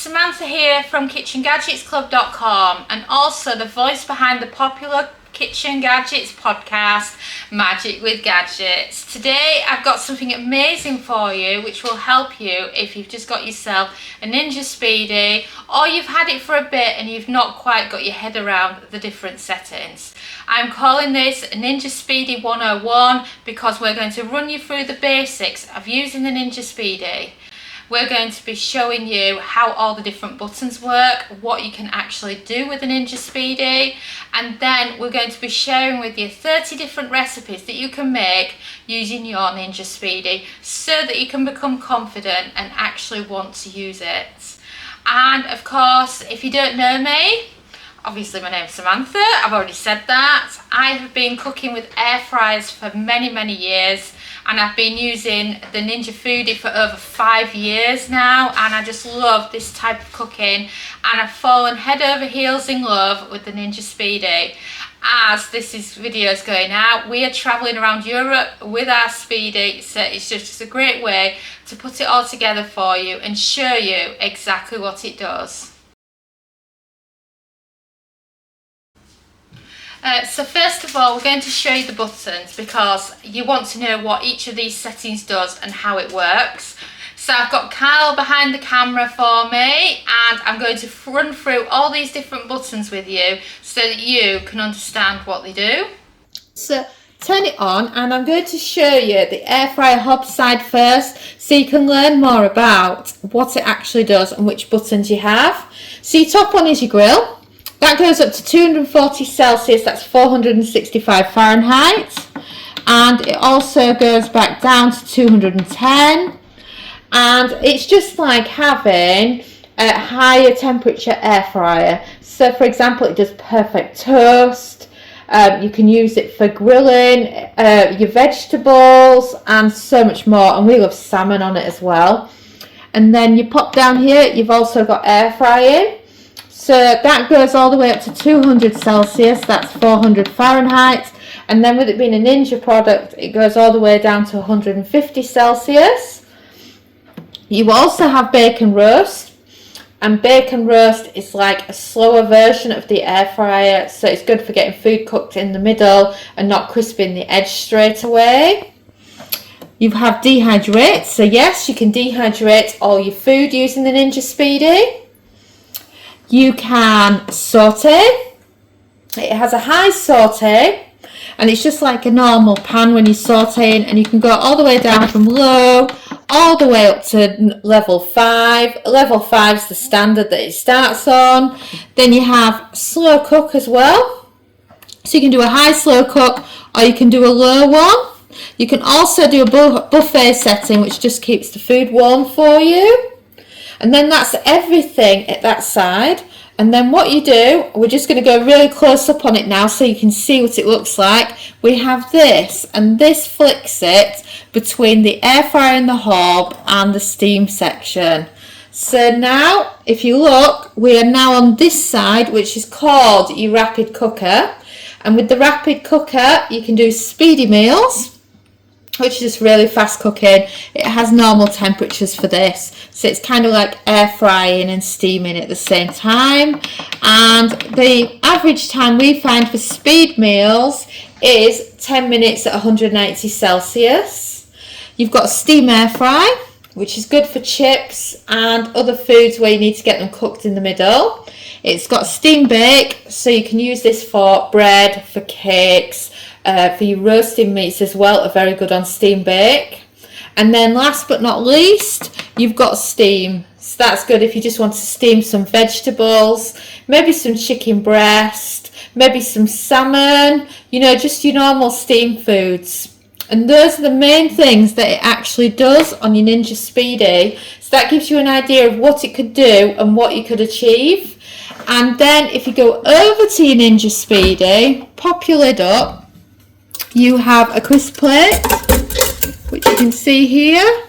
Samantha here from kitchengadgetsclub.com and also the voice behind the popular Kitchen Gadgets podcast, Magic with Gadgets. Today I've got something amazing for you which will help you if you've just got yourself a Ninja Speedi or you've had it for a bit and you've not quite got your head around the different settings. I'm calling this Ninja Speedi 101 because we're going to run you through the basics of using the Ninja Speedi. We're going to be showing you how all the different buttons work, what you can actually do with the Ninja Speedi, and then we're going to be sharing with you 30 different recipes that you can make using your Ninja Speedi so that you can become confident and actually want to use it. And of course, if you don't know me, obviously my name's Samantha, I've already said that. I have been cooking with air fryers for many years. And I've been using the Ninja Foodi for over 5 years now, and I just love this type of cooking, and I've fallen head over heels in love with the Ninja Speedi. As this video is going out, we are travelling around Europe with our Speedi, so it's just a great way to put it all together for you and show you exactly what it does. So first of all, we're going to show you the buttons because you want to know what each of these settings does and how it works. So I've got Kyle behind the camera for me, and I'm going to run through all these different buttons with you so that you can understand what they do. So turn it on, and I'm going to show you the air fryer hob side first so you can learn more about what it actually does and which buttons you have. So your top one is your grill. That goes up to 240 Celsius, that's 465 Fahrenheit. And it also goes back down to 210. And it's just like having a higher temperature air fryer. So for example, it does perfect toast. You can use it for grilling your vegetables and so much more. And we love salmon on it as well. And then you pop down here, you've also got air frying. So that goes all the way up to 200 Celsius, that's 400 Fahrenheit. And then with it being a Ninja product, it goes all the way down to 150 Celsius. You also have bacon roast. And bacon roast is like a slower version of the air fryer. So it's good for getting food cooked in the middle and not crisping the edge straight away. You have dehydrate. So yes, you can dehydrate all your food using the Ninja Speedi. You can saute. It has a high saute, and it's just like a normal pan when you're sauteing, and you can go all the way down from low all the way up to level 5. Level 5 is the standard that it starts on. Then you have slow cook as well. So you can do a high slow cook or you can do a low one. You can also do a buffet setting, which just keeps the food warm for you. And then that's everything at that side. And then what you do, we're just going to go really close up on it now so you can see what it looks like. We have this, and this flicks it between the air fryer and the hob and the steam section. So now, if you look, we are now on this side, which is called your rapid cooker. And with the rapid cooker, you can do speedy meals, which is just really fast cooking. It has normal temperatures for this, so it's kind of like air frying and steaming at the same time. And the average time we find for speed meals is 10 minutes at 190 Celsius. You've got steam air fry, which is good for chips and other foods where you need to get them cooked in the middle. It's got steam bake, so you can use this for bread, for cakes, for your roasting meats as well, are very good on steam bake. And then last but not least, you've got steam. So that's good if you just want to steam some vegetables, maybe some chicken breast, maybe some salmon, you know, just your normal steam foods. And those are the main things that it actually does on your Ninja Speedi. So that gives you an idea of what it could do and what you could achieve. And then if you go over to your Ninja Speedi, pop your lid up, you have a crisp plate, which you can see here,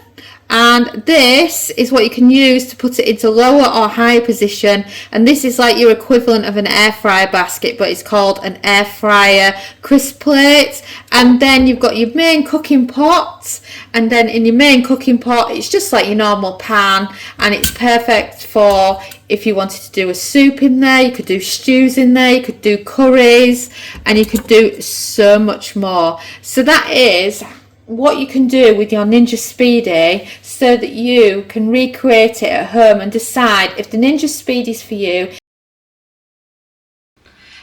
And this is what you can use to put it into lower or higher position, and this is like your equivalent of an air fryer basket, but it's called an air fryer crisp plate. And then you've got your main cooking pot, and then in your main cooking pot it's just like your normal pan, and it's perfect for if you wanted to do a soup in there. You could do stews in there, you could do curries, and you could do so much more. So that is what you can do with your Ninja Speedi, so that you can recreate it at home and decide if the Ninja Speedi is for you.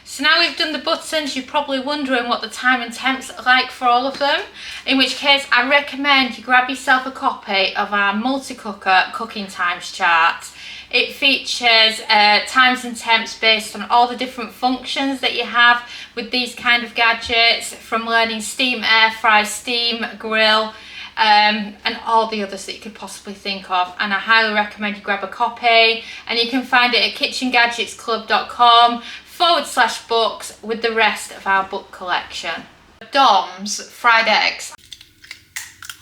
So now we've done the buttons, you're probably wondering what the time and temps are like for all of them, in which case I recommend you grab yourself a copy of our multi-cooker cooking times chart. It features times and temps based on all the different functions that you have with these kind of gadgets, from learning steam air fry, steam grill, and all the others that you could possibly think of. And I highly recommend you grab a copy, and you can find it at kitchengadgetsclub.com/books with the rest of our book collection. Dom's fried eggs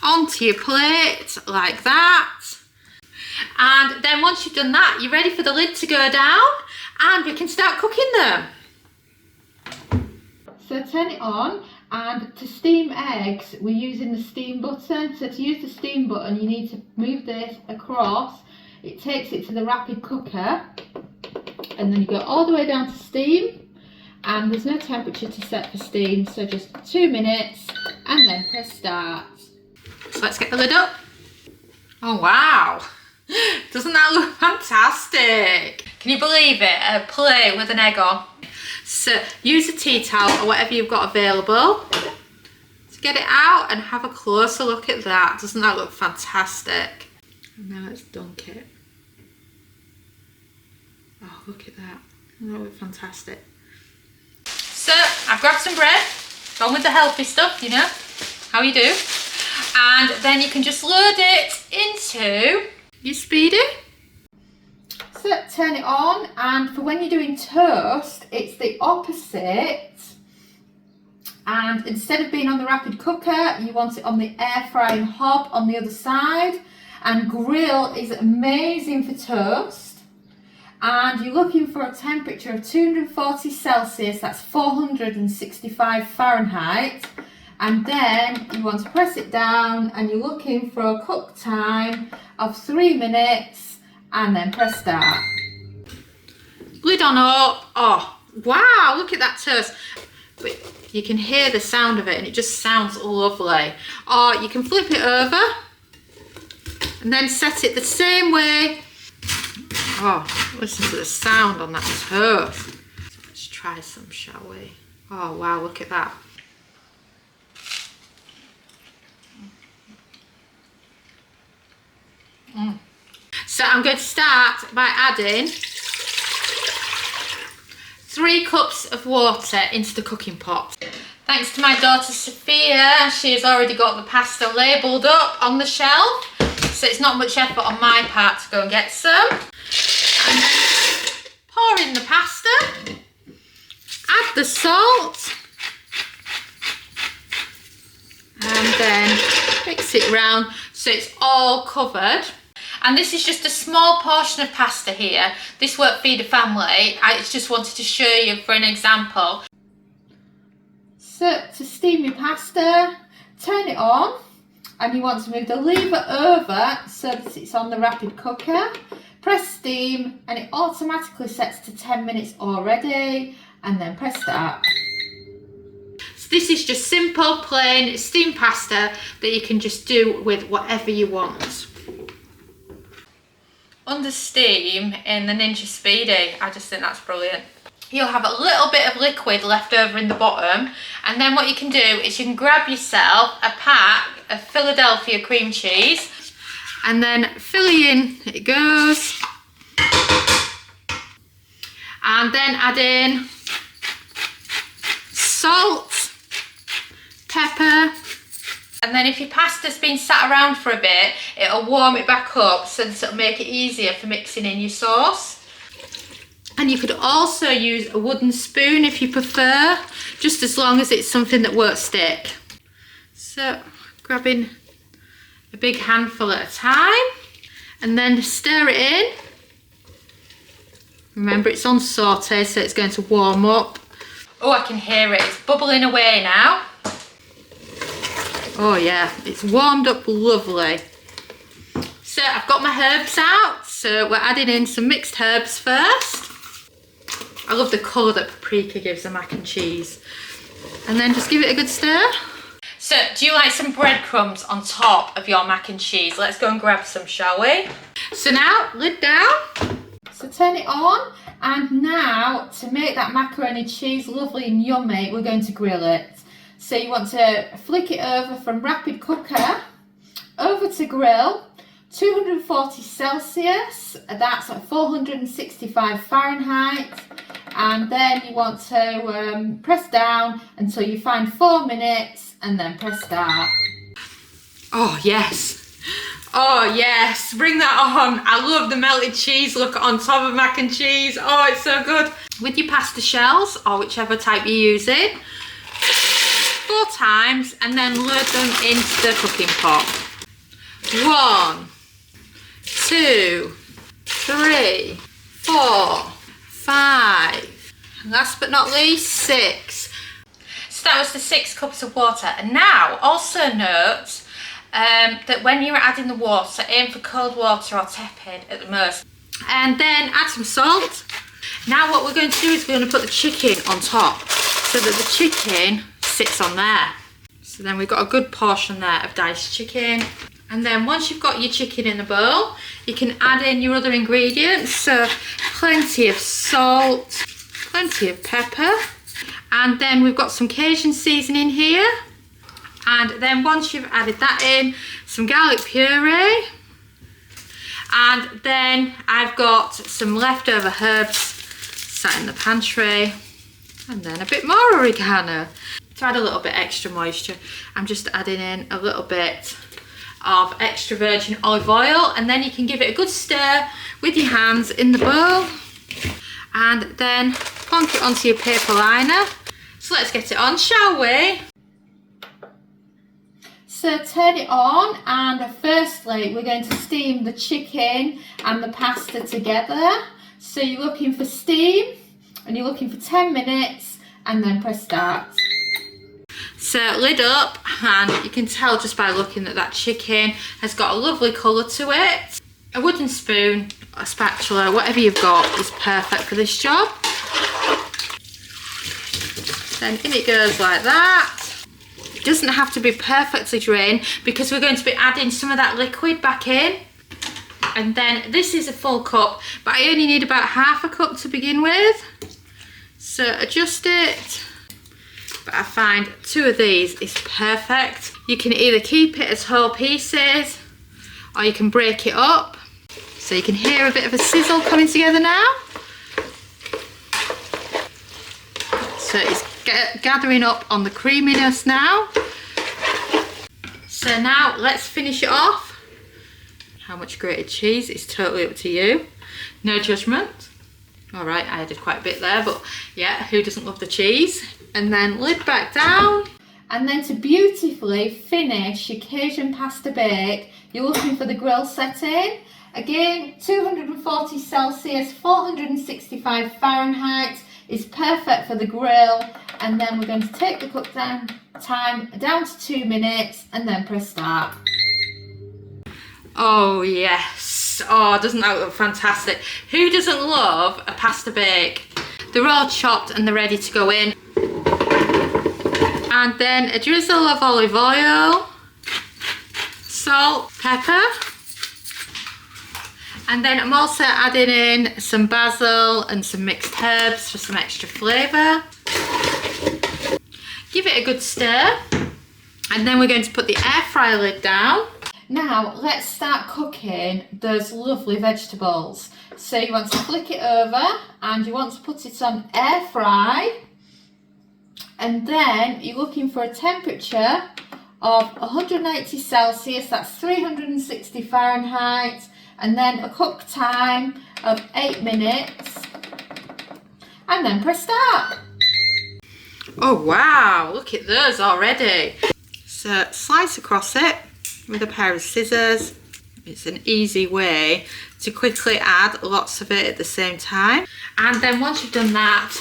onto your plate like that. And then once you've done that, you're ready for the lid to go down and we can start cooking them. So turn it on, and to steam eggs we're using the steam button. So to use the steam button you need to move this across. It takes it to the rapid cooker, and then you go all the way down to steam, and there's no temperature to set for steam, so just 2 minutes and then press start. So let's get the lid up. Oh wow! Doesn't that look fantastic? Can you believe it? A plate with an egg on. So use a tea towel or whatever you've got available to get it out and have a closer look at that. Doesn't that look fantastic? And now let's dunk it. Oh, look at that. Doesn't that look fantastic? So I've grabbed some bread, gone with the healthy stuff, you know how you do. And then you can just load it into your Speedi. So turn it on, and for when you're doing toast it's the opposite, and instead of being on the rapid cooker you want it on the air frying hob on the other side. And grill is amazing for toast, and you're looking for a temperature of 240 Celsius, that's 465 Fahrenheit. And then you want to press it down, and you're looking for a cook time of 3 minutes, and then press start. Lid on up. Oh wow, look at that toast. But you can hear the sound of it and it just sounds lovely. Or you can flip it over and then set it the same way. Oh, listen to the sound on that toast. So let's try some, shall we? Oh wow, look at that. So I'm going to start by adding 3 cups of water into the cooking pot. Thanks to my daughter Sophia, she has already got the pasta labelled up on the shelf, so it's not much effort on my part to go and get some. And then pour in the pasta, add the salt, and then mix it round so it's all covered. And this is just a small portion of pasta here. This won't feed a family. I just wanted to show you for an example. So to steam your pasta, turn it on, and you want to move the lever over so that it's on the rapid cooker. Press steam and it automatically sets to 10 minutes already, and then press start. So this is just simple, plain steamed pasta that you can just do with whatever you want. Under steam in the Ninja Speedi, I just think that's brilliant. You'll have a little bit of liquid left over in the bottom, and then what you can do is you can grab yourself a pack of Philadelphia cream cheese, and then filling in it goes, and then add in salt, pepper. And then if your pasta's been sat around for a bit, it'll warm it back up so that it'll make it easier for mixing in your sauce. And you could also use a wooden spoon if you prefer, just as long as it's something that won't stick. So grabbing a big handful at a time, and then stir it in. Remember, it's on saute, so it's going to warm up. Oh, I can hear it. It's bubbling away now. Oh yeah, it's warmed up lovely. So I've got my herbs out, so we're adding in some mixed herbs first. I love the colour that paprika gives the mac and cheese. And then just give it a good stir. So do you like some breadcrumbs on top of your mac and cheese? Let's go and grab some, shall we? So now, lid down. So turn it on, and now to make that macaroni cheese lovely and yummy, we're going to grill it. So you want to flick it over from rapid cooker over to grill, 240 Celsius, that's at 465 Fahrenheit, and then you want to press down until you find 4 minutes and then press start. Oh yes, oh yes, bring that on. I love the melted cheese look on top of mac and cheese. Oh, it's so good. With your pasta shells, or whichever type you're using, 4 times, and then load them into the cooking pot. 1, 2, 3, 4, 5, and last but not least 6. So that was the 6 cups of water. And now also note that when you're adding the water, aim for cold water or tepid at the most, and then add some salt. Now what we're going to do is we're going to put the chicken on top so that the chicken sits on there. So then we've got a good portion there of diced chicken. And then once you've got your chicken in the bowl, you can add in your other ingredients. So plenty of salt, plenty of pepper, and then we've got some Cajun seasoning here. And then once you've added that in, some garlic puree, and then I've got some leftover herbs sat in the pantry, and then a bit more oregano. To add a little bit extra moisture, I'm just adding in a little bit of extra virgin olive oil, and then you can give it a good stir with your hands in the bowl, and then plonk it onto your paper liner. So let's get it on, shall we? So turn it on, and firstly we're going to steam the chicken and the pasta together. So you're looking for steam, and you're looking for 10 minutes, and then press start. So lid up, and you can tell just by looking that that chicken has got a lovely colour to it. A wooden spoon, a spatula, whatever you've got is perfect for this job. Then in it goes like that. It doesn't have to be perfectly drained because we're going to be adding some of that liquid back in. And then this is a full cup, but I only need about half a cup to begin with. So adjust it. But I find 2 of these is perfect. You can either keep it as whole pieces, or you can break it up. So you can hear a bit of a sizzle coming together now. So it's gathering up on the creaminess now. So now let's finish it off. How much grated cheese is totally up to you. No judgment. Alright, I added quite a bit there, but yeah, who doesn't love the cheese? And then lid back down. And then to beautifully finish your Cajun pasta bake, you're looking for the grill setting. Again, 240 Celsius, 465 Fahrenheit is perfect for the grill. And then we're going to take the cook time down to 2 minutes, and then press start. Oh yes, oh doesn't that look fantastic? Who doesn't love a pasta bake? They're all chopped and they're ready to go in. And then a drizzle of olive oil, salt, pepper, and then I'm also adding in some basil and some mixed herbs for some extra flavour. Give it a good stir, and then we're going to put the air fryer lid down. Now let's start cooking those lovely vegetables. So you want to flick it over, and you want to put it on air fry. And then you're looking for a temperature of 180 Celsius, that's 360 Fahrenheit, and then a cook time of 8 minutes, and then press start. Oh wow, look at those already. So slice across it, with a pair of scissors. It's an easy way to quickly add lots of it at the same time. And then once you've done that,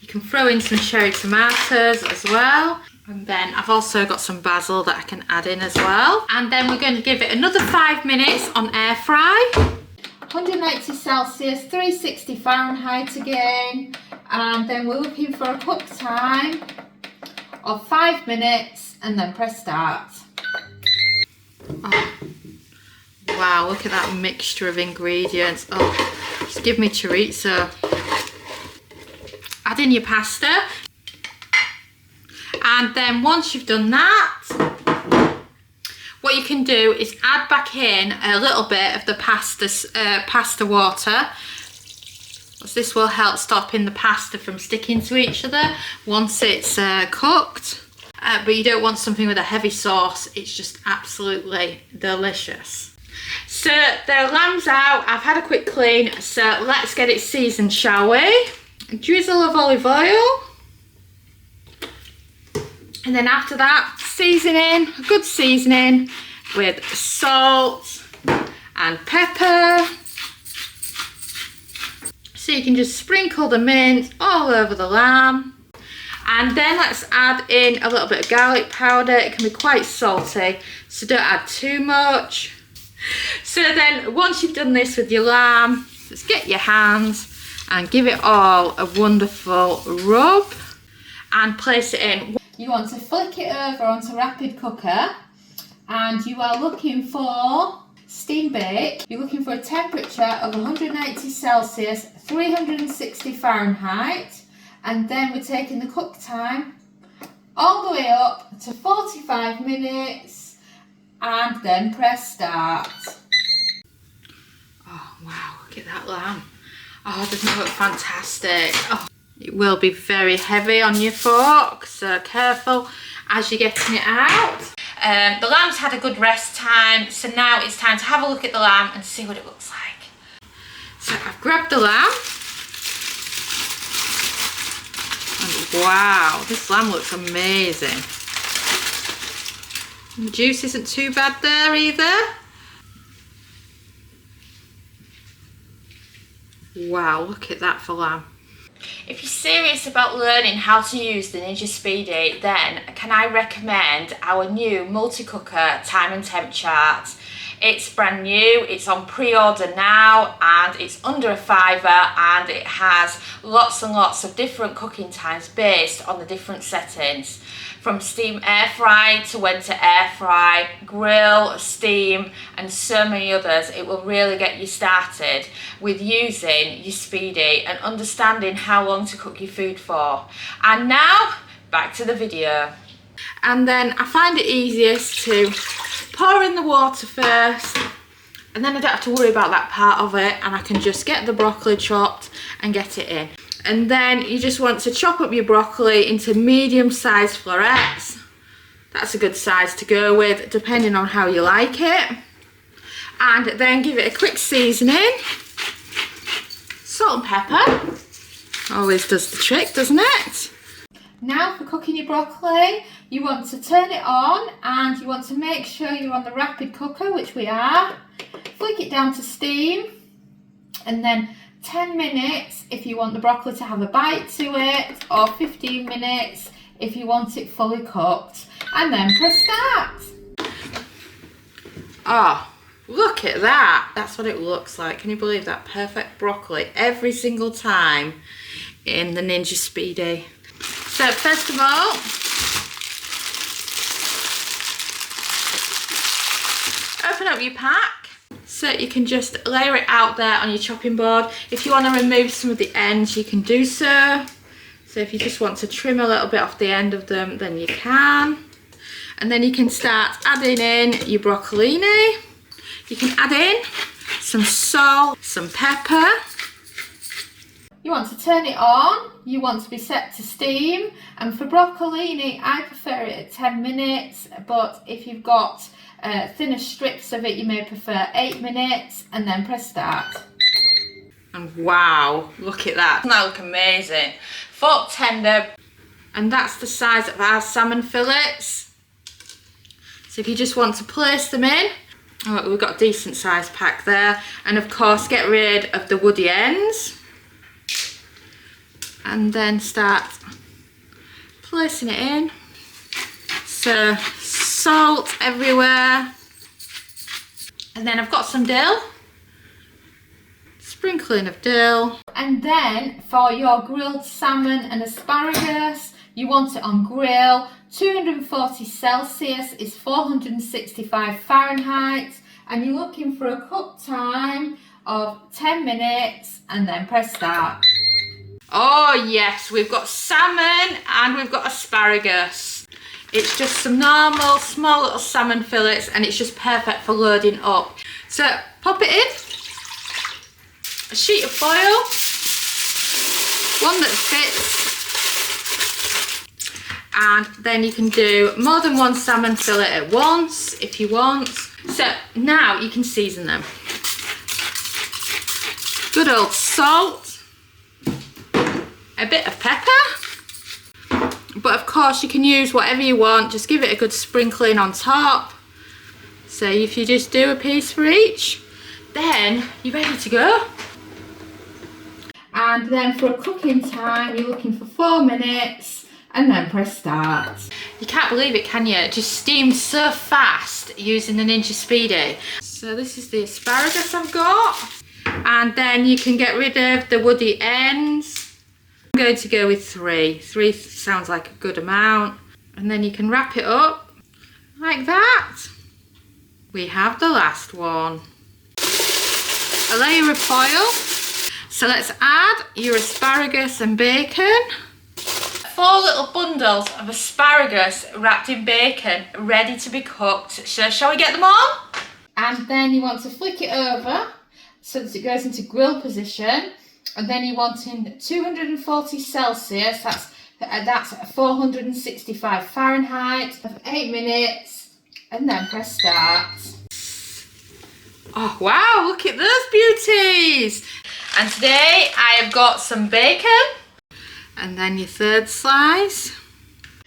you can throw in some cherry tomatoes as well. And then I've also got some basil that I can add in as well. And then we're going to give it another 5 minutes on air fry. 180 Celsius, 360 Fahrenheit again. And then we're looking for a cook time of 5 minutes and then press start. Oh. Wow, look at that mixture of ingredients. Oh, just give me chorizo. Add in your pasta. And then once you've done that, what you can do is add back in a little bit of the pasta water. This will help stopping the pasta from sticking to each other once it's cooked. But you don't want something with a heavy sauce. It's just absolutely delicious. So the lamb's out. I've had a quick clean. So let's get it seasoned, shall we? A drizzle of olive oil. And then after that, seasoning, a good seasoning with salt and pepper. So you can just sprinkle the mint all over the lamb. And then let's add in a little bit of garlic powder. It can be quite salty, so don't add too much. So then once you've done this with your lamb, just get your hands and give it all a wonderful rub and place it in. You want to flick it over onto rapid cooker, and you are looking for steam bake. You're looking for a temperature of 180 Celsius, 360 Fahrenheit, and then we're taking the cook time all the way up to 45 minutes and then press start. Oh wow, look at that lamb. Oh, doesn't it look fantastic? Oh. It will be very heavy on your fork, so careful as you're getting it out. The lamb's had a good rest time, so now it's time to have a look at the lamb and see what it looks like. So I've grabbed the lamb. And wow, this lamb looks amazing. And the juice isn't too bad there either. Wow, look at that for lamb. If you're serious about learning how to use the Ninja Speedi, then can I recommend our new multi-cooker time and temp chart. It's brand new, it's on pre-order now, and it's under a £5, and it has lots and lots of different cooking times based on the different settings. From steam air fry to when to air fry, grill, steam, and so many others. It will really get you started with using your Speedi and understanding how long to cook your food for. And now, back to the video. And then I find it easiest to pour in the water first, and then I don't have to worry about that part of it, and I can just get the broccoli chopped and get it in. And then you just want to chop up your broccoli into medium-sized florets. That's a good size to go with, depending on how you like it. And then give it a quick seasoning. Salt and pepper. Always does the trick, doesn't it? Now for cooking your broccoli, you want to turn it on, and you want to make sure you're on the rapid cooker, which we are. Flick it down to steam, and then 10 minutes if you want the broccoli to have a bite to it, or 15 minutes if you want it fully cooked, and then press start. Oh, look at that. That's what it looks like. Can you believe that? Perfect broccoli every single time in the Ninja Speedi. So first of all, open up your pack. So you can just layer it out there on your chopping board. If you want to remove some of the ends, you can do so. So if you just want to trim a little bit off the end of them, then you can. And then you can start adding in your broccolini. You can add in some salt, some pepper. You want to turn it on. You want to be set to steam. And for broccolini, I prefer it at 10 minutes. But if you've got thinner strips of it, you may prefer 8 minutes, and then press start. And wow, look at that. Doesn't that look amazing? Fork tender. And that's the size of our salmon fillets. So if you just want to place them in, oh, we've got a decent sized pack there. And of course, get rid of the woody ends. And then start placing it in. So salt everywhere. And then I've got some dill. Sprinkling of dill. And then for your grilled salmon and asparagus, you want it on grill. 240 Celsius is 465 Fahrenheit. And you're looking for a cook time of 10 minutes and then press start. Oh yes, we've got salmon and we've got asparagus. It's just some normal small little salmon fillets and it's just perfect for loading up. So pop it in, a sheet of foil, one that fits, and then you can do more than one salmon fillet at once if you want. So now you can season them. Good old salt, a bit of pepper, but of course you can use whatever you want, just give it a good sprinkling on top. So if you just do a piece for each, then you're ready to go. And then for a cooking time, you're looking for 4 minutes and then press start. You can't believe it, can you? It just steams so fast using the Ninja Speedi. So this is the asparagus I've got. And then you can get rid of the woody ends. I'm going to go with 3. 3 sounds like a good amount. And then you can wrap it up like that. We have the last one. A layer of foil. So let's add your asparagus and bacon. 4 little bundles of asparagus wrapped in bacon, ready to be cooked. So shall we get them on? And then you want to flick it over so that it goes into grill position. And then you want in 240 Celsius, that's 465 Fahrenheit, for 8 minutes, and then press start. Oh wow, look at those beauties! And today I have got some bacon. And then your 3rd slice.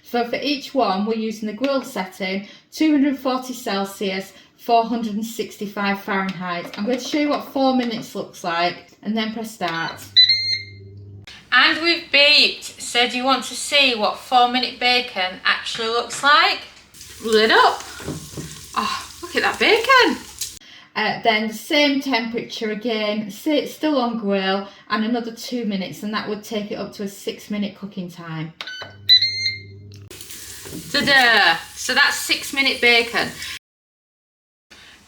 So for each one we're using the grill setting, 240 Celsius, 465 Fahrenheit. I'm going to show you what 4 minutes looks like and then press start. And we've beeped. So do you want to see what 4-minute bacon actually looks like? Lid up. Oh, look at that bacon. Then the same temperature again, still on grill, and another 2 minutes, and that would take it up to a 6-minute cooking time. Ta-da! So that's 6-minute bacon.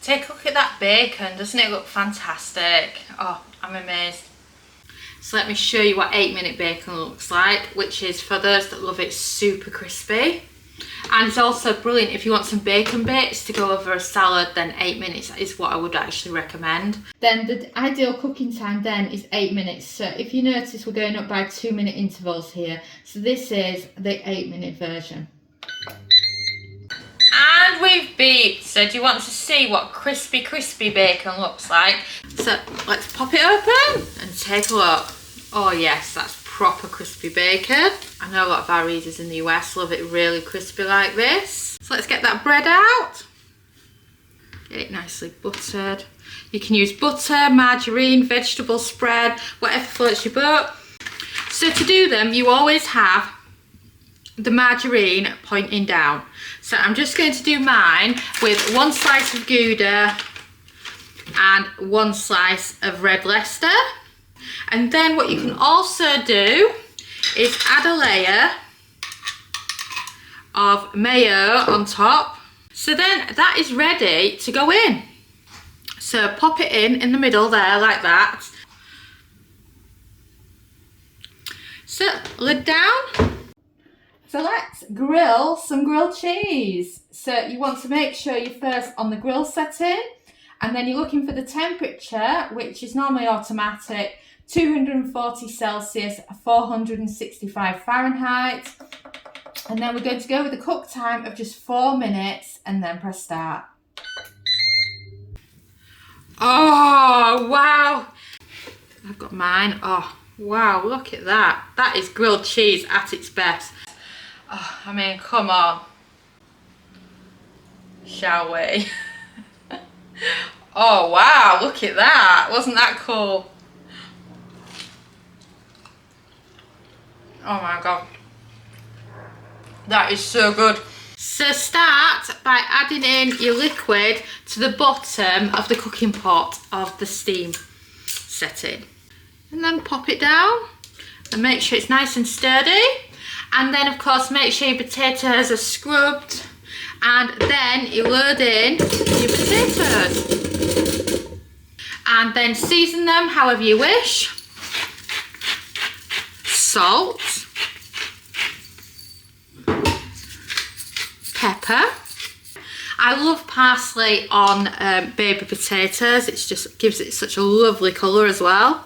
Take a look at that bacon, doesn't it look fantastic? Oh, I'm amazed. So let me show you what 8-minute bacon looks like, which is, for those that love it, super crispy. And it's also brilliant if you want some bacon bits to go over a salad, then 8 minutes is what I would actually recommend. Then the ideal cooking time then is 8 minutes. So if you notice, we're going up by 2-minute intervals here. So this is the 8-minute version. And we've beeped. So do you want to see what crispy bacon looks like? So let's pop it open and take a look. Oh yes, that's proper crispy bacon. I know a lot of our readers in the US love it really crispy like this. So let's get that bread out. Get it nicely buttered. You can use butter, margarine, vegetable spread, whatever floats your boat. So to do them, you always have the margarine pointing down. So I'm just going to do mine with 1 slice of Gouda and 1 slice of red Leicester. And then what you can also do is add a layer of mayo on top. So then that is ready to go in. So pop it in the middle there like that. So lid down. So let's grill some grilled cheese. So you want to make sure you're first on the grill setting, and then you're looking for the temperature, which is normally automatic, 240 Celsius, 465 Fahrenheit. And then we're going to go with a cook time of just 4 minutes and then press start. Oh, wow. I've got mine. Oh, wow, look at that. That is grilled cheese at its best. Oh, I mean, come on. shall we? Oh wow, look at that. Wasn't that cool? Oh my god. That is so good. So start by adding in your liquid to the bottom of the cooking pot of the steam setting. And then pop it down and make sure it's nice and sturdy. And then of course make sure your potatoes are scrubbed. And then you load in your potatoes. And then season them however you wish. Salt. Pepper. I love parsley on baby potatoes. It just gives it such a lovely colour as well.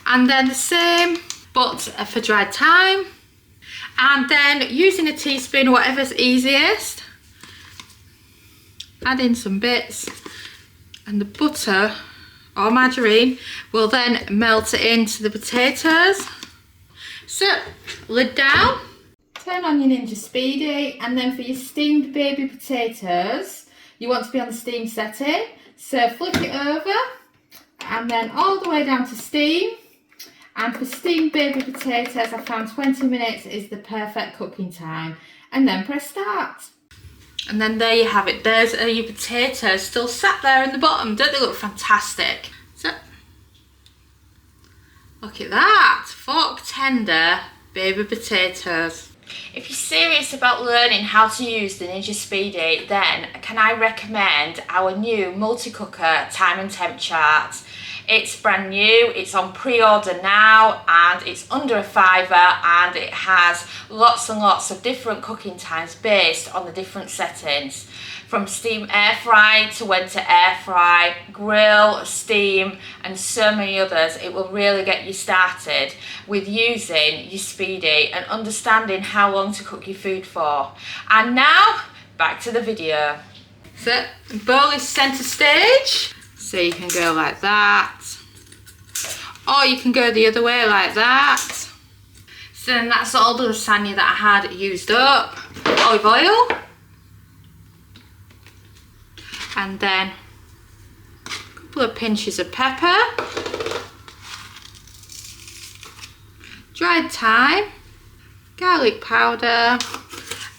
And then the same but for dried thyme. And then using a teaspoon, whatever's easiest, add in some bits, and the butter or margarine will then melt it into the potatoes. So lid down. Turn on your Ninja Speedi, and then for your steamed baby potatoes, you want to be on the steam setting. So flick it over and then all the way down to steam. And for steamed baby potatoes, I found 20 minutes is the perfect cooking time. And then press start. And then there you have it. There's your potatoes still sat there in the bottom. Don't they look fantastic? So, look at that. Fork tender baby potatoes. If you're serious about learning how to use the Ninja Speedi, then can I recommend our new multi-cooker time and temp chart. It's brand new, it's on pre-order now, and it's under a £5, and it has lots and lots of different cooking times based on the different settings. From steam air fry to when to air fry, grill, steam, and so many others. It will really get you started with using your Speedi and understanding how long to cook your food for. And now, back to the video. So, bowl is centre stage. So you can go like that. Or you can go the other way like that. So then that's all the lasagne that I had used up. Olive oil. And then a couple of pinches of pepper, dried thyme, garlic powder,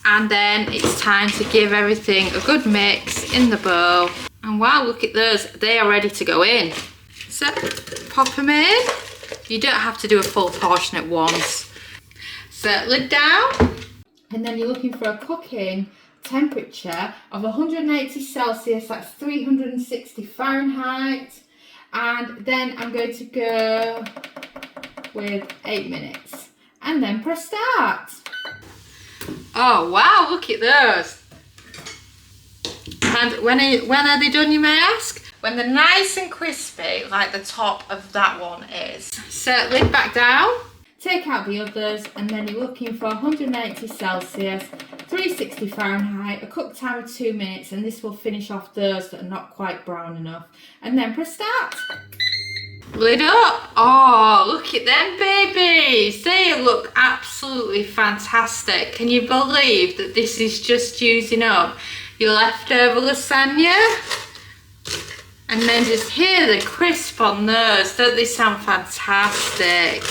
and then it's time to give everything a good mix in the bowl. And wow, look at those, they are ready to go in. So pop them in. You don't have to do a full portion at once. So lid down, and then you're looking for a cooking temperature of 180 Celsius, that's 360 Fahrenheit, and then I'm going to go with 8 minutes and then press start. Oh wow, look at those. And when are they done, you may ask? When they're nice and crispy like the top of that one is. So lid back down, take out the others, and then you're looking for 180 Celsius, 360 Fahrenheit, a cook time of 2 minutes, and this will finish off those that are not quite brown enough. And then press start. Lid up. Oh, look at them babies. They look absolutely fantastic. Can you believe that this is just using up your leftover lasagna? And then just hear the crisp on those. Don't they sound fantastic?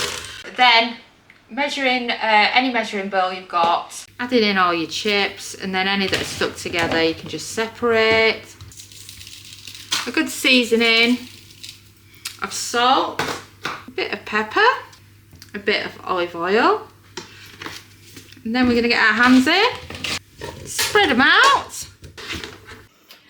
Then measuring any measuring bowl you've got, adding in all your chips, and then any that are stuck together you can just separate. A good seasoning of salt, a bit of pepper, a bit of olive oil, and then we're going to get our hands in, spread them out.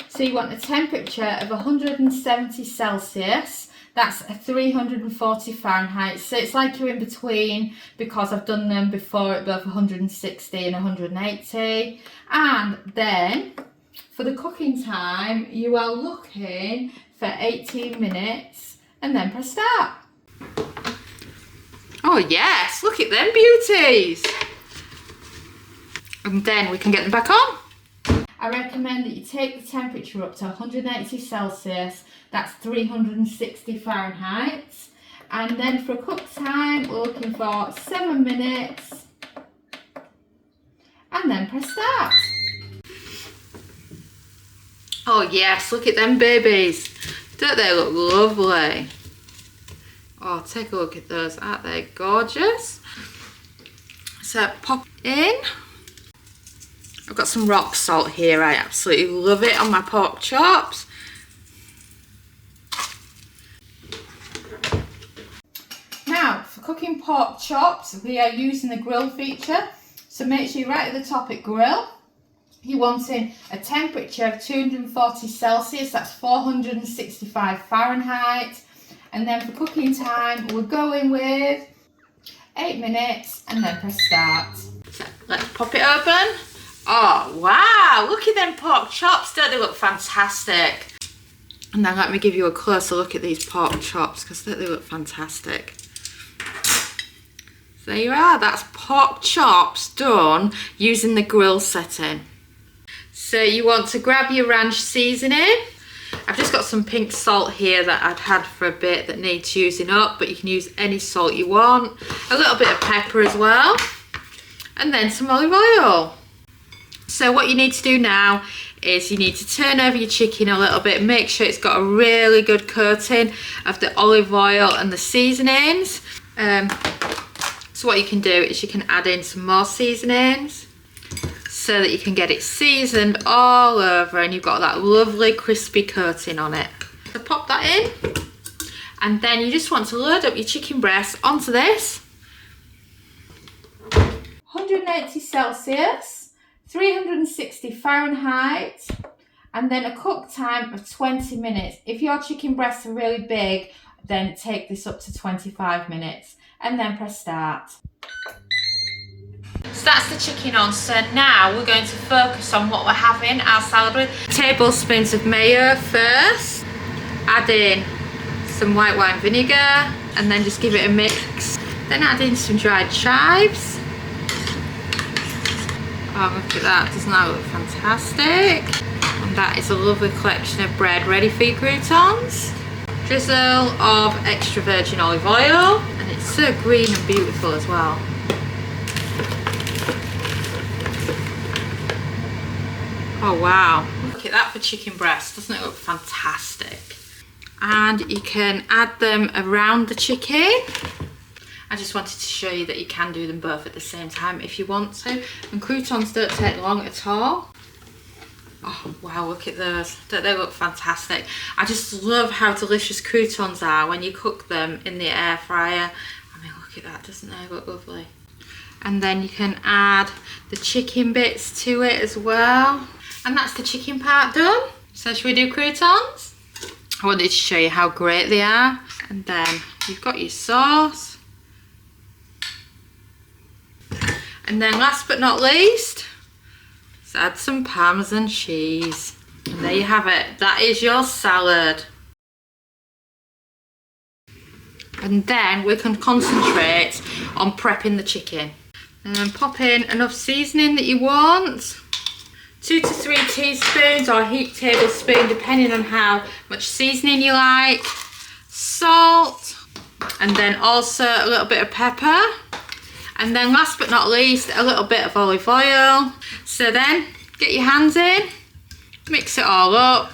So you want a temperature of 170 Celsius. That's a 340 Fahrenheit. So it's like you're in between, because I've done them before at both 160 and 180. And then for the cooking time, you are looking for 18 minutes and then press start. Oh yes, look at them beauties. And then we can get them back on. I recommend that you take the temperature up to 180 Celsius, that's 360 Fahrenheit. And then for a cook time, we're looking for 7 minutes. And then press start. Oh yes, look at them babies. Don't they look lovely? Oh, take a look at those. Aren't they gorgeous? So pop in. I've got some rock salt here. I absolutely love it on my pork chops. Now, for cooking pork chops, we are using the grill feature. So make sure you're right at the top at grill. You're wanting a temperature of 240 Celsius, that's 465 Fahrenheit. And then for cooking time, we're going with 8 minutes and then press start. So let's pop it open. Oh wow, look at them pork chops, don't they look fantastic? And then let me give you a closer look at these pork chops because they look fantastic. So there you are, that's pork chops done using the grill setting. So you want to grab your ranch seasoning. I've just got some pink salt here that I've had for a bit that needs using up, but you can use any salt you want. A little bit of pepper as well. And then some olive oil. So what you need to do now is you need to turn over your chicken a little bit, make sure it's got a really good coating of the olive oil and the seasonings. So what you can do is you can add in some more seasonings so that you can get it seasoned all over and you've got that lovely crispy coating on it. So pop that in and then you just want to load up your chicken breast onto this. 180 Celsius, 360 Fahrenheit, and then a cook time of 20 minutes. If your chicken breasts are really big, then take this up to 25 minutes and then press start. So that's the chicken on. So now we're going to focus on what we're having our salad with. Tablespoons of mayo first, add in some white wine vinegar and then just give it a mix. Then add in some dried chives. Oh, look at that, doesn't that look fantastic? And that is a lovely collection of bread ready for your croutons. Drizzle of extra virgin olive oil, and it's so green and beautiful as well. Oh wow, look at that for chicken breast, doesn't it look fantastic? And you can add them around the chicken. I just wanted to show you that you can do them both at the same time if you want to. And croutons don't take long at all. Oh wow, look at those. Don't they look fantastic? I just love how delicious croutons are when you cook them in the air fryer. I mean, look at that, doesn't they look lovely? And then you can add the chicken bits to it as well. And that's the chicken part done. So should we do croutons? I wanted to show you how great they are. And then you've got your sauce. And then last but not least, let's add some Parmesan cheese. And there you have it. That is your salad. And then we can concentrate on prepping the chicken. And then pop in enough seasoning that you want. 2 to 3 teaspoons or a heaped tablespoon, depending on how much seasoning you like. Salt. And then also a little bit of pepper. And then last but not least, a little bit of olive oil. So then, get your hands in, mix it all up,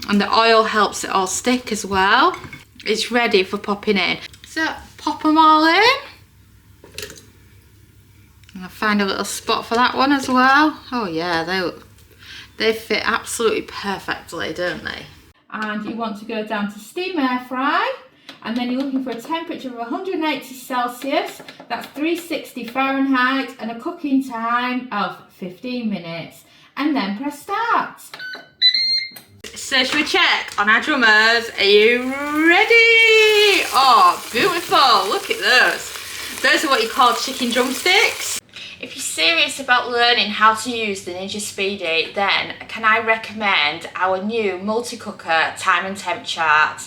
and the oil helps it all stick as well. It's ready for popping in. So, pop them all in. And I'll find a little spot for that one as well. Oh yeah, they fit absolutely perfectly, don't they? And you want to go down to steam air fry. And then you're looking for a temperature of 180 Celsius, that's 360 Fahrenheit, and a cooking time of 15 minutes. And then press start. So should we check on our drummers? Are you ready? Oh, beautiful, look at those. Those are what you call chicken drumsticks. If you're serious about learning how to use the Ninja Speedi, then can I recommend our new multi-cooker time and temp chart.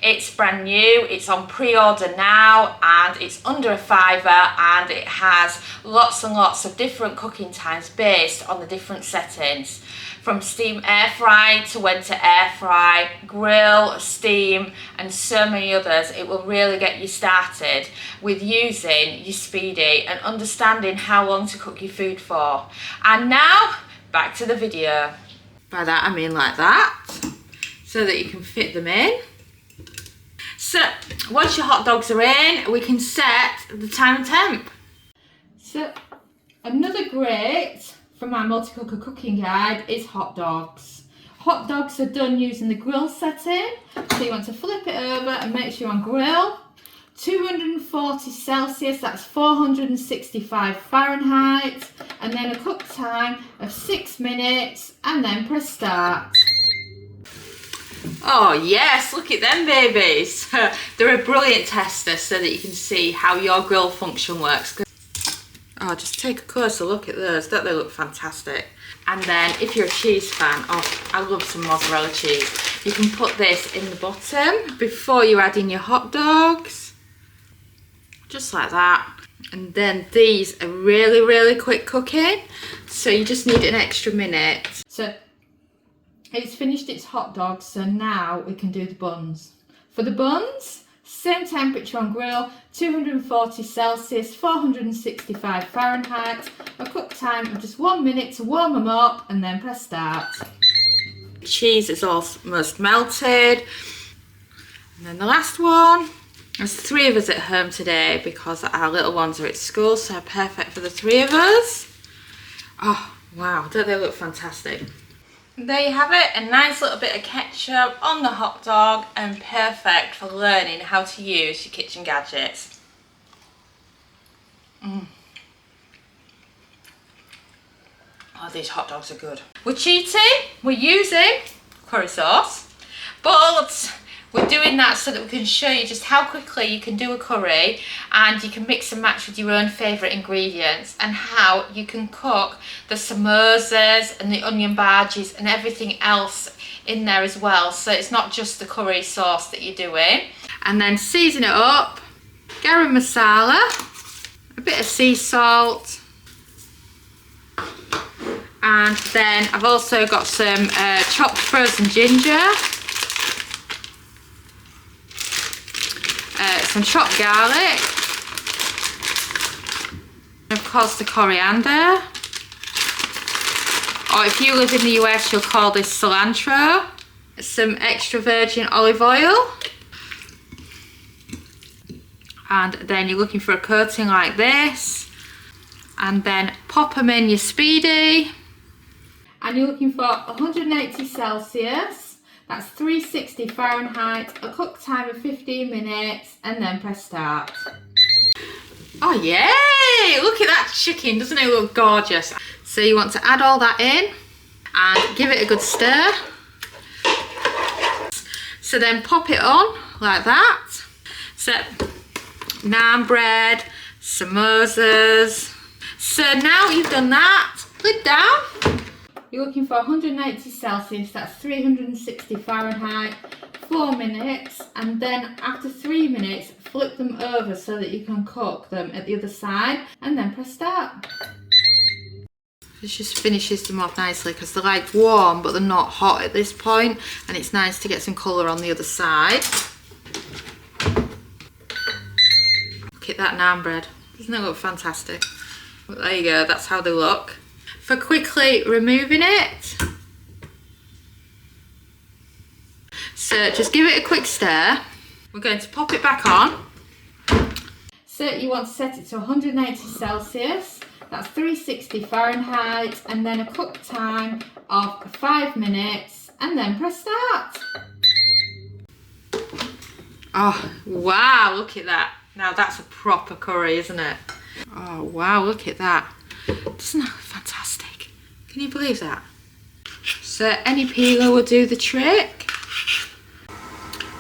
It's brand new, it's on pre-order now, and it's under a £5, and it has lots and lots of different cooking times based on the different settings. From steam air fry to when to air fry, grill, steam, and so many others. It will really get you started with using your Speedi and understanding how long to cook your food for. And now, back to the video. By that I mean like that, so that you can fit them in. So once your hot dogs are in, we can set the time and temp. So another great from my multi-cooker cooking guide is hot dogs. Hot dogs are done using the grill setting, so you want to flip it over and make sure you're on grill. 240 Celsius, that's 465 Fahrenheit, and then a cook time of 6 minutes, and then press start. Oh yes, look at them babies. They're a brilliant tester so that you can see how your grill function works. Oh, just take a closer look at those. Don't they look fantastic? And then if you're a cheese fan, oh, I love some mozzarella cheese. You can put this in the bottom before you add in your hot dogs. Just like that. And then these are really, really quick cooking. So you just need an extra minute. So it's finished its hot dogs, so now we can do the buns. For the buns, same temperature on grill, 240 Celsius, 465 Fahrenheit, a cook time of just 1 minute to warm them up, and then press start. Cheese is almost melted. And then the last one. There's 3 of us at home today because our little ones are at school, so perfect for the 3 of us. Oh, wow, don't they look fantastic? There you have it, a nice little bit of ketchup on the hot dog and perfect for learning how to use your kitchen gadgets. Oh, these hot dogs are good. We're cheating, we're using curry sauce, but we're doing that so that we can show you just how quickly you can do a curry, and you can mix and match with your own favourite ingredients, and how you can cook the samosas and the onion bhajis and everything else in there as well. So it's not just the curry sauce that you're doing. And then season it up, garam masala, a bit of sea salt, and then I've also got some chopped frozen ginger, some chopped garlic, and of course the coriander, or if you live in the US you'll call this cilantro, some extra virgin olive oil, and then you're looking for a coating like this, and then pop them in your Speedi, and you're looking for 180 Celsius, that's 360 Fahrenheit, a cook time of 15 minutes, and then press start. Oh yay! Look at that chicken, doesn't it look gorgeous? So you want to add all that in and give it a good stir. So then pop it on like that. So naan bread, samosas. So now you've done that, lid down. You're looking for 180 Celsius, that's 360 Fahrenheit, 4 minutes, and then after 3 minutes, flip them over so that you can cook them at the other side, and then press start. It just finishes them off nicely because they're like warm, but they're not hot at this point, and it's nice to get some colour on the other side. Look at that naan bread, doesn't it look fantastic? But there you go, that's how they look. For quickly removing it, so just give it a quick stir. We're going to pop it back on. So you want to set it to 180 Celsius, that's 360 Fahrenheit, and then a cook time of 5 minutes, and then press start. Oh wow, look at that. Now that's a proper curry, isn't it? Oh wow, look at that. Doesn't that look fantastic? Can you believe that? So any peeler will do the trick.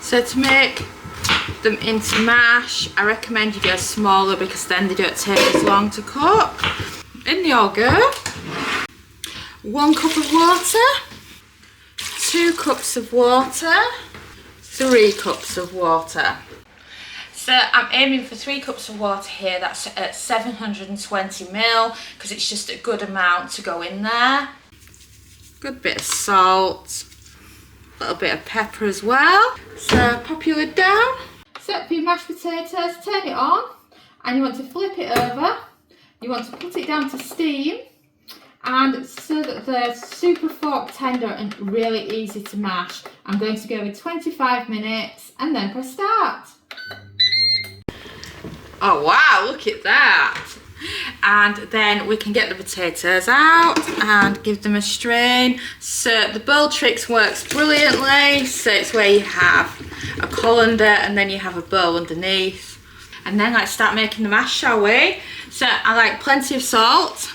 So to make them into mash, I recommend you go smaller because then they don't take as long to cook. In they all go. 1 cup of water, 2 cups of water, 3 cups of water. So I'm aiming for 3 cups of water here, that's at 720 ml, because it's just a good amount to go in there. Good bit of salt, a little bit of pepper as well. So pop your lid down. So for your mashed potatoes, turn it on, and you want to flip it over. You want to put it down to steam, And so that they're super fork tender and really easy to mash, I'm going to go with 25 minutes and then press start. Oh wow, look at that. And then we can get the potatoes out and give them a strain. So the bowl tricks works brilliantly. So it's where you have a colander and then you have a bowl underneath. And then let's start making the mash, shall we? So I like plenty of salt.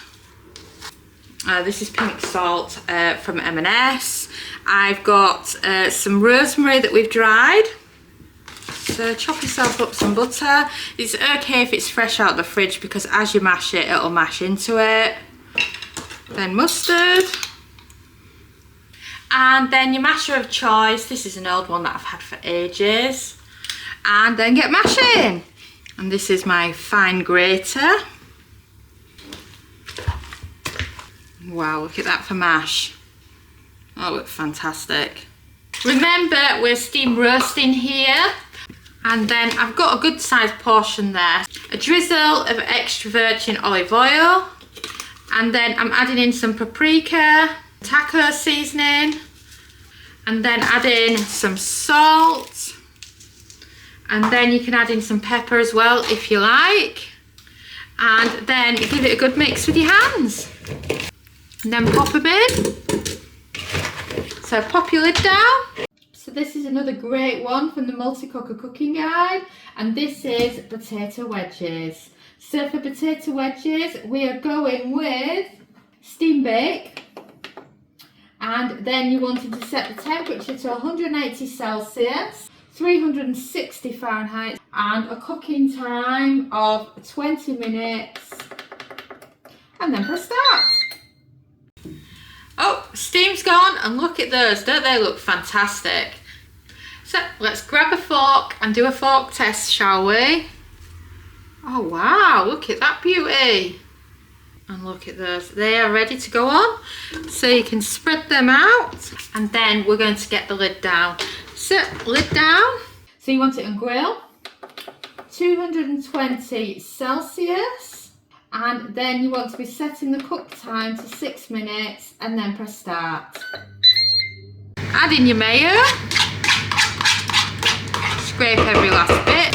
This is pink salt from M&S. I've got some rosemary that we've dried. So chop yourself up some butter. It's okay if it's fresh out of the fridge because as you mash it, it'll mash into it. Then mustard. And then your masher of choice. This is an old one that I've had for ages. And then get mashing. And this is my fine grater. Wow, look at that for mash. Oh, look fantastic. Remember, we're steam roasting here. And then I've got a good sized portion there. A drizzle of extra virgin olive oil. And then I'm adding in some paprika, taco seasoning. And then add in some salt. And then you can add in some pepper as well if you like. And then give it a good mix with your hands. And then pop them in. So pop your lid down. So this is another great one from the Multi-Cooker Cooking Guide. And this is potato wedges. So for potato wedges, we are going with steam bake. And then you wanted to set the temperature to 180 Celsius, 360 Fahrenheit, and a cooking time of 20 minutes. And then press start. Oh, steam's gone and look at those, don't they look fantastic? So let's grab a fork and do a fork test, shall we? Oh wow, look at that beauty. And look at those, they are ready to go on. So you can spread them out and then we're going to get the lid down. So lid down. So you want it on grill, 220 Celsius. And then you want to be setting the cook time to 6 minutes and then press start. Add in your mayo. Scrape every last bit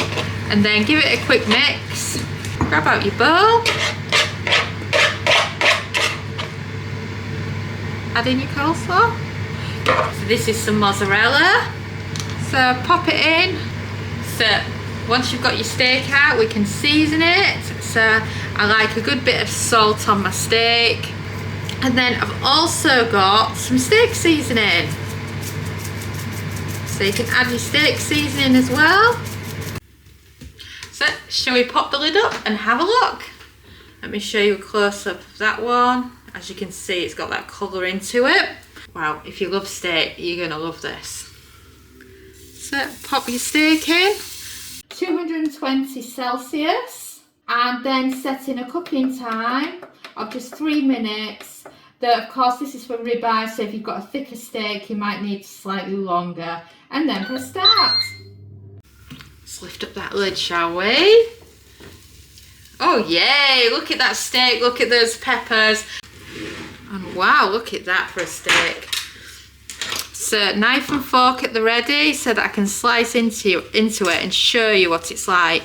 and then give it a quick mix. Grab out your bowl. Add in your coleslaw. So this is some mozzarella. So pop it in. So once you've got your steak out, we can season it. So I like a good bit of salt on my steak. And then I've also got some steak seasoning. So you can add your steak seasoning as well. So shall we pop the lid up and have a look? Let me show you a close-up of that one. As you can see, it's got that colour into it. Wow, if you love steak, you're gonna love this. So pop your steak in. 220 Celsius. And then set in a cooking time of just 3 minutes. Though of course this is for ribeye, so if you've got a thicker steak you might need slightly longer. And then press start. Let's lift up that lid, shall we? Oh yay, look at that steak, look at those peppers. And wow, look at that for a steak. So knife and fork at the ready so that I can slice into it and show you what it's like.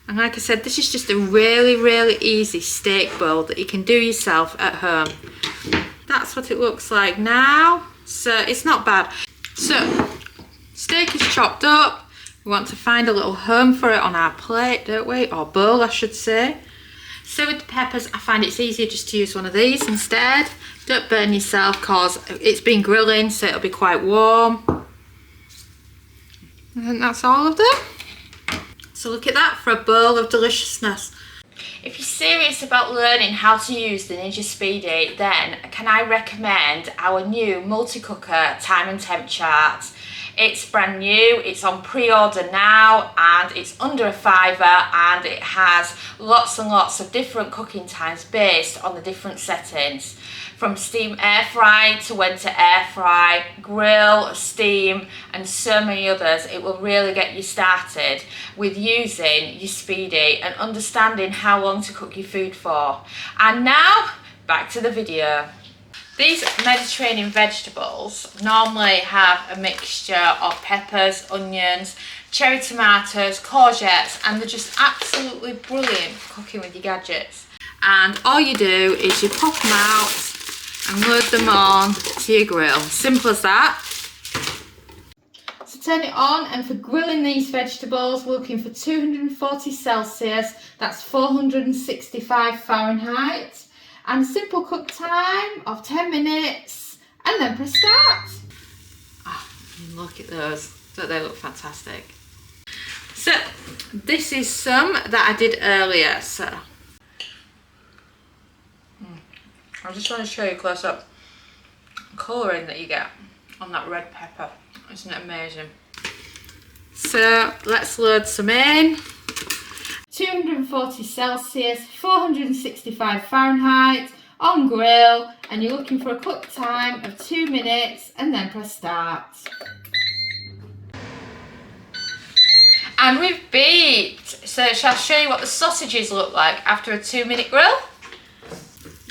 And like I said, this is just a really, really easy steak bowl that you can do yourself at home. That's what it looks like now. So it's not bad. So steak is chopped up. We want to find a little home for it on our plate, don't we? Or bowl, I should say. So with the peppers, I find it's easier just to use one of these instead. Don't burn yourself because it's been grilling, so it'll be quite warm. I think that's all of them. So look at that for a bowl of deliciousness. If you're serious about learning how to use the Ninja Speedi, then can I recommend our new multi-cooker time and temp chart. It's brand new, it's on pre-order now, and it's under a £5, and it has lots and lots of different cooking times based on the different settings. From steam air fry to when to air fry, grill, steam, and so many others. It will really get you started with using your Speedi and understanding how long to cook your food for. And now, back to the video. These Mediterranean vegetables normally have a mixture of peppers, onions, cherry tomatoes, courgettes, and they're just absolutely brilliant for cooking with your gadgets. And all you do is you pop them out and load them on to your grill. Simple as that. So turn it on, and for grilling these vegetables, we're looking for 240 Celsius, that's 465 Fahrenheit. And simple cook time of 10 minutes, and then press start. Oh, look at those, don't they look fantastic? So this is some that I did earlier. So I just want to show you close up colouring that you get on that red pepper. Isn't it amazing? So let's load some in. 240 Celsius, 465 Fahrenheit, on grill, and you're looking for a cook time of 2 minutes, and then press start. And we've beat. So shall I show you what the sausages look like after a 2-minute grill?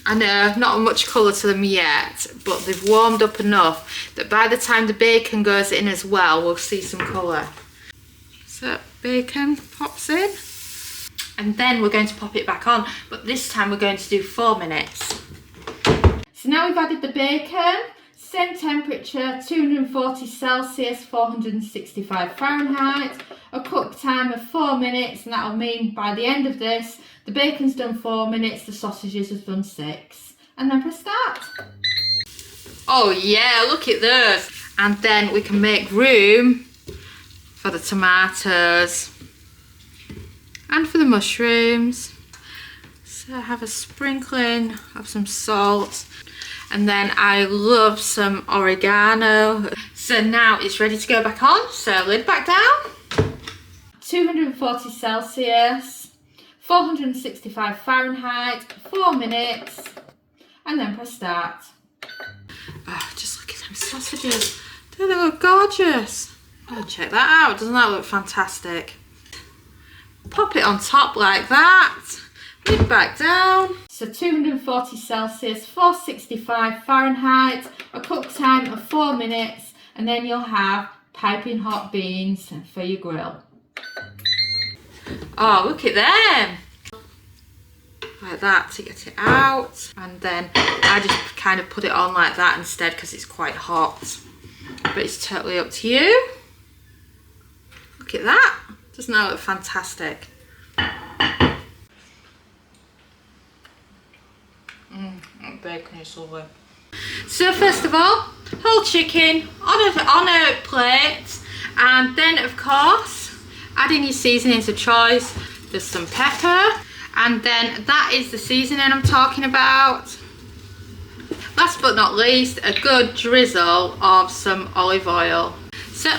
I know, not much colour to them yet, but they've warmed up enough that by the time the bacon goes in as well, we'll see some colour. So bacon pops in. And then we're going to pop it back on, but this time we're going to do 4 minutes. So now we've added the bacon, same temperature, 240 Celsius, 465 Fahrenheit, a cook time of 4 minutes, and that'll mean by the end of this, the bacon's done 4 minutes, the sausages have done 6, and then press start. Oh yeah, look at those. And then we can make room for the tomatoes and for the mushrooms. So I have a sprinkling of some salt, and then I love some oregano. So now it's ready to go back on, so lid back down. 240 Celsius, 465 Fahrenheit, 4 minutes, and then press start. Oh, just look at them sausages. Don't they look gorgeous? Oh, check that out, doesn't that look fantastic? Pop it on top like that, lid back down. So 240 Celsius, 465 Fahrenheit, a cook time of 4 minutes, and then you'll have piping hot beans for your grill. Oh, look at them. Like that to get it out, and then I just kind of put it on like that instead because it's quite hot, but it's totally up to you. Look at that. Doesn't that look fantastic? That bacon is lovely. So first of all, whole chicken on a plate, and then of course adding your seasonings of choice. There's some pepper, and then that is the seasoning I'm talking about. Last but not least, a good drizzle of some olive oil. So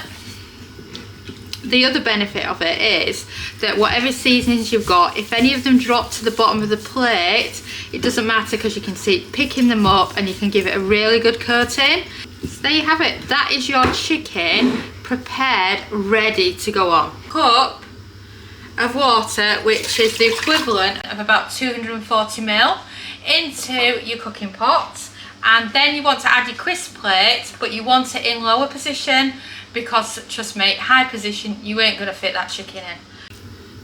the other benefit of it is that whatever seasonings you've got, if any of them drop to the bottom of the plate, it doesn't matter because you can see picking them up and you can give it a really good coating. So there you have it. That is your chicken prepared, ready to go on. Cup of water, which is the equivalent of about 240 ml, into your cooking pot, and then you want to add your crisp plate, but you want it in lower position because, trust me, high position you ain't gonna fit that chicken in.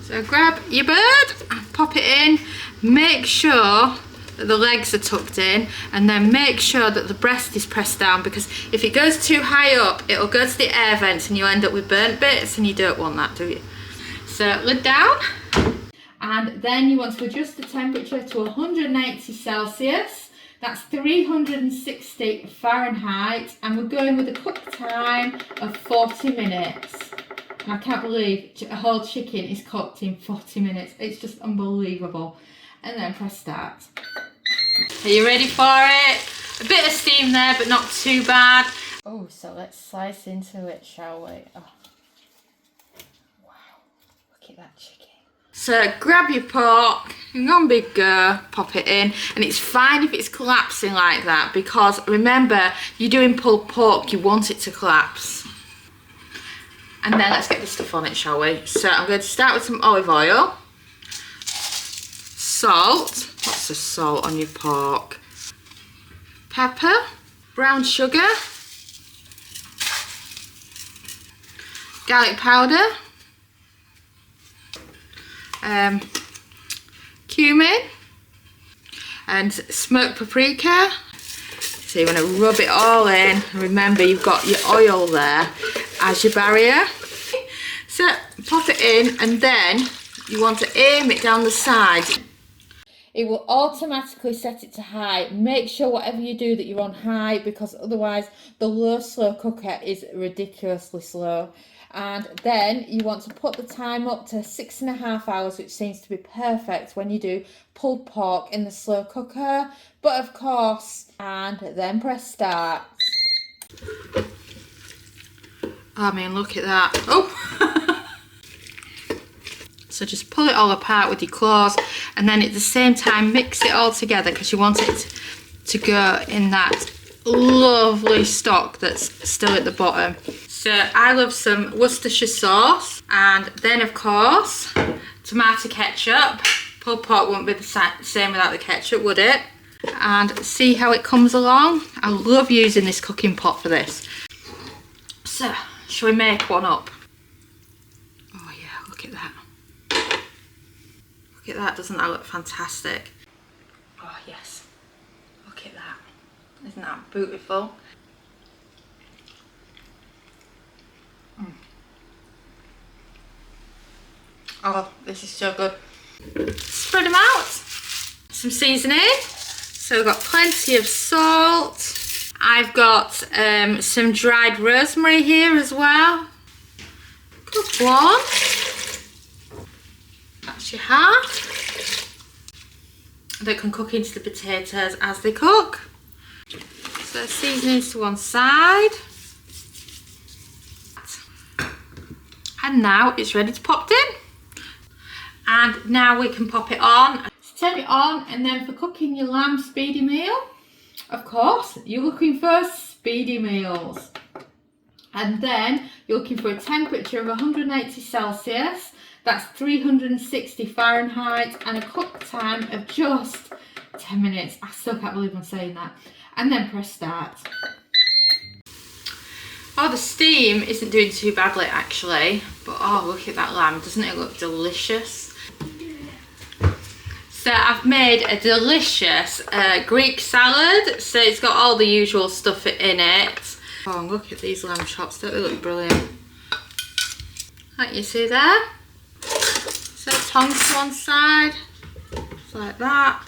So grab your bird and pop it in. Make sure that the legs are tucked in, and then make sure that the breast is pressed down, because if it goes too high up it'll go to the air vents and you'll end up with burnt bits, and you don't want that, do you? So lid down, and then you want to adjust the temperature to 180 Celsius, that's 360 Fahrenheit, and we're going with a cook time of 40 minutes. And I can't believe a whole chicken is cooked in 40 minutes. It's just unbelievable. And then press start. Are you ready for it? A bit of steam there, but not too bad. Oh, so let's slice into it, shall we? Oh. Wow, look at that chicken. So grab your pork, one big go, pop it in, and it's fine if it's collapsing like that, because remember, you're doing pulled pork, you want it to collapse. And then let's get the stuff on it, shall we? So I'm going to start with some olive oil, salt, lots of salt on your pork, pepper, brown sugar, garlic powder, cumin, and smoked paprika. So you want to rub it all in. Remember, you've got your oil there as your barrier. So pop it in, and then you want to aim it down the side. It will automatically set it to high. Make sure whatever you do that you're on high, because otherwise the low slow cooker is ridiculously slow. And then you want to put the time up to 6.5 hours, which seems to be perfect when you do pulled pork in the slow cooker. But of course, and then press start. I mean, look at that. Oh! So just pull it all apart with your claws, and then at the same time mix it all together, because you want it to go in that lovely stock that's still at the bottom. So I love some Worcestershire sauce, and then of course tomato ketchup. Pulled pork wouldn't be the same without the ketchup, would it? And see how it comes along. I love using this cooking pot for this. So shall we make one up? Oh yeah, look at that. Look at that, doesn't that look fantastic? Oh yes, look at that. Isn't that beautiful? Oh, this is so good. Spread them out. Some seasoning. So we've got plenty of salt. I've got some dried rosemary here as well. Good one. That's your half. That can cook into the potatoes as they cook. So seasonings to one side. And now it's ready to pop in. And now we can pop it on. So turn it on, and then for cooking your lamb speedy meal, of course, you're looking for speedy meals. And then you're looking for a temperature of 180 Celsius, that's 360 Fahrenheit, and a cook time of just 10 minutes. I still can't believe I'm saying that. And then press start. Oh, the steam isn't doing too badly actually, but oh, look at that lamb. Doesn't it look delicious? So I've made a delicious Greek salad. So it's got all the usual stuff in it. Oh, look at these lamb chops. Don't they look brilliant? Like you see there. So tongs to one side, just like that.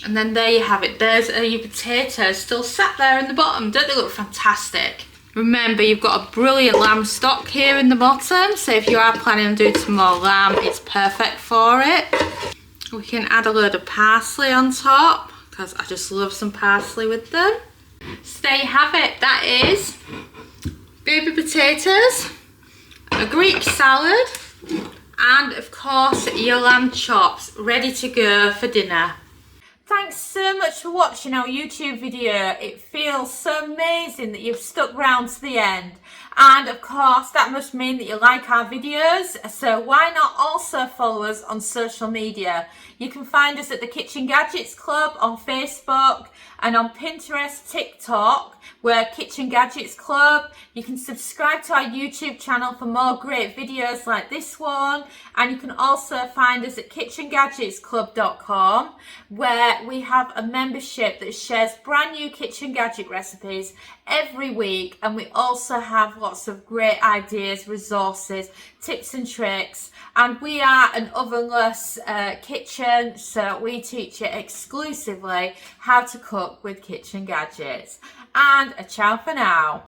And then there you have it. There's your potatoes still sat there in the bottom. Don't they look fantastic? Remember, you've got a brilliant lamb stock here in the bottom, so if you are planning on doing some more lamb, it's perfect for it. We can add a load of parsley on top, because I just love some parsley with them. So there you have it. That is baby potatoes, a Greek salad, and of course your lamb chops ready to go for dinner. Thanks so much for watching our YouTube video. It feels so amazing that you've stuck around to the end. And of course, that must mean that you like our videos. So why not also follow us on social media? You can find us at the Kitchen Gadgets Club on Facebook, and on Pinterest, TikTok, we're Kitchen Gadgets Club. You can subscribe to our YouTube channel for more great videos like this one. And you can also find us at kitchengadgetsclub.com, where we have a membership that shares brand new kitchen gadget recipes every week. And we also have lots of great ideas, resources, tips and tricks. And we are an ovenless kitchen, so we teach you exclusively how to cook with kitchen gadgets. And a ciao for now.